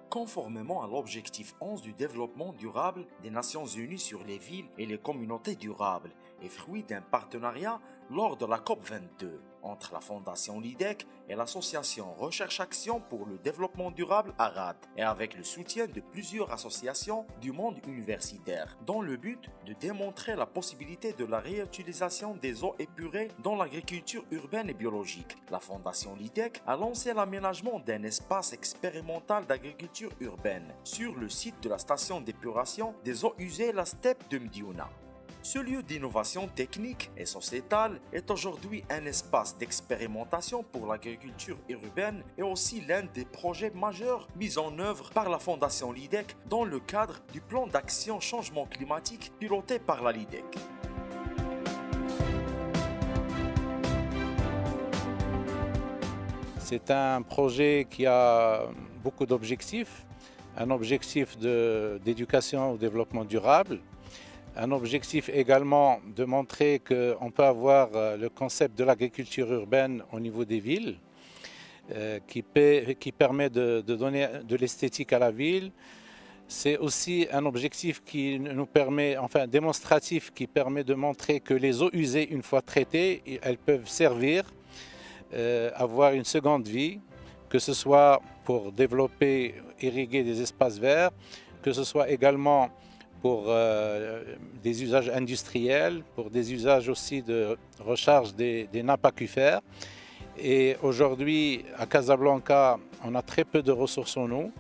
Conformément à l'objectif 11 du développement durable des Nations Unies sur les villes et les communautés durables, et fruit d'un partenariat lors de la COP22 entre la Fondation LIDEC et l'association Recherche Action pour le développement durable ARAD, et avec le soutien de plusieurs associations du monde universitaire, dans le but de démontrer la possibilité de la réutilisation des eaux épurées dans l'agriculture urbaine et biologique. La Fondation LIDEC a lancé l'aménagement d'un espace expérimental d'agriculture urbaine sur le site de la station d'épuration des eaux usées La Steppe de Mdiouna. Ce lieu d'innovation technique et sociétale est aujourd'hui un espace d'expérimentation pour l'agriculture urbaine et aussi l'un des projets majeurs mis en œuvre par la Fondation LIDEC dans le cadre du plan d'action changement climatique piloté par la LIDEC. C'est un projet qui a beaucoup d'objectifs. Un objectif d'éducation au développement durable. Un objectif également de montrer qu'on peut avoir le concept de l'agriculture urbaine au niveau des villes, qui permet de donner de l'esthétique à la ville. C'est aussi un objectif qui nous permet, enfin démonstratif, qui permet de montrer que les eaux usées, une fois traitées, elles peuvent servir, avoir une seconde vie, que ce soit pour développer, irriguer des espaces verts, que ce soit également pour des usages industriels, pour des usages aussi de recharge des nappes aquifères. Et aujourd'hui, à Casablanca, on a très peu de ressources en eau.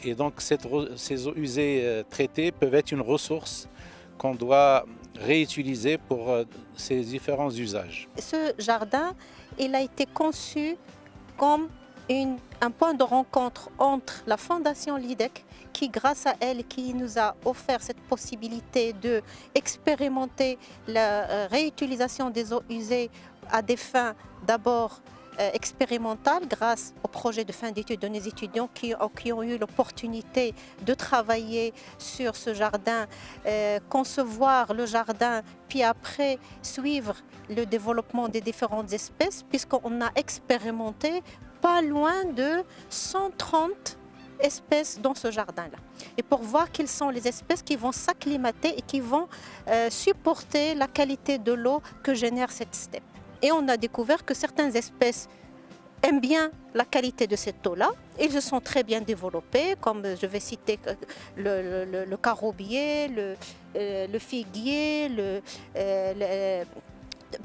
Et donc, ces eaux usées traitées peuvent être une ressource qu'on doit réutiliser pour ces différents usages. Ce jardin, il a été conçu comme un point de rencontre entre la Fondation LIDEC, qui grâce à elle, qui nous a offert cette possibilité d'expérimenter la réutilisation des eaux usées à des fins d'abord expérimentales grâce au projet de fin d'études de nos étudiants qui ont eu l'opportunité de travailler sur ce jardin, concevoir le jardin, puis après suivre le développement des différentes espèces, puisqu'on a expérimenté pas loin de 130 espèces dans ce jardin-là. Et pour voir quelles sont les espèces qui vont s'acclimater et qui vont supporter la qualité de l'eau que génère cette steppe. Et on a découvert que certaines espèces aiment bien la qualité de cette eau-là. Ils se sont très bien développés, comme je vais citer le carobier, le figuier,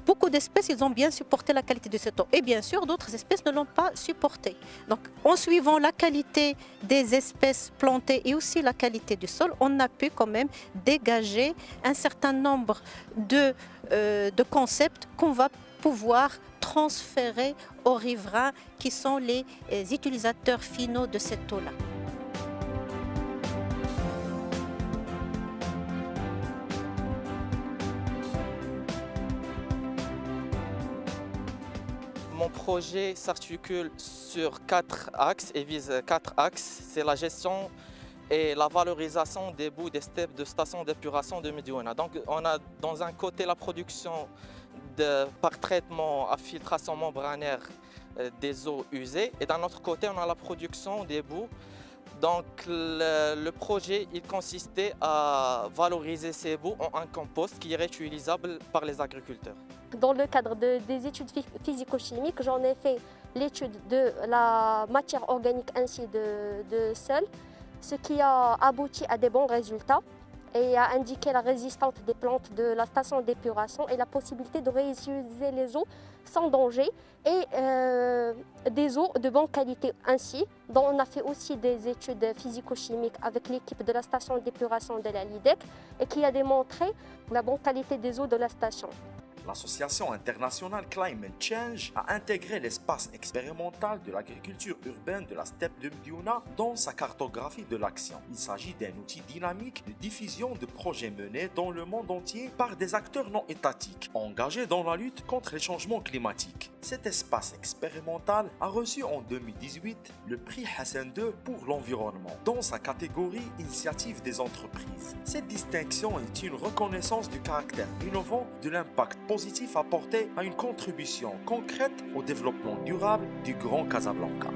beaucoup d'espèces, ils ont bien supporté la qualité de cette eau. Et bien sûr, d'autres espèces ne l'ont pas supporté. Donc, en suivant la qualité des espèces plantées et aussi la qualité du sol, on a pu quand même dégager un certain nombre de concepts qu'on va pouvoir transférer aux riverains qui sont les utilisateurs finaux de cette eau-là. Mon projet s'articule sur 4 axes et vise 4 axes. C'est la gestion et la valorisation des boues des steppes de stations d'épuration de Mdiouna. Donc on a dans un côté la production par traitement à filtration membranaire des eaux usées et d'un autre côté on a la production des boues. Donc le projet il consistait à valoriser ces boues en un compost qui est réutilisable par les agriculteurs. Dans le cadre des études physico-chimiques, j'en ai fait l'étude de la matière organique ainsi de sol, ce qui a abouti à des bons résultats et a indiqué la résistance des plantes de la station d'épuration et la possibilité de réutiliser les eaux sans danger et des eaux de bonne qualité ainsi. Donc on a fait aussi des études physico-chimiques avec l'équipe de la station d'épuration de la LIDEC et qui a démontré la bonne qualité des eaux de la station. L'Association internationale Climate Change a intégré l'espace expérimental de l'agriculture urbaine de la steppe de Mdiouna dans sa cartographie de l'action. Il s'agit d'un outil dynamique de diffusion de projets menés dans le monde entier par des acteurs non étatiques, engagés dans la lutte contre les changements climatiques. Cet espace expérimental a reçu en 2018 le prix Hassan II pour l'environnement, dans sa catégorie Initiative des entreprises. Cette distinction est une reconnaissance du caractère innovant, de l'impact positif apporté à une contribution concrète au développement durable du Grand Casablanca.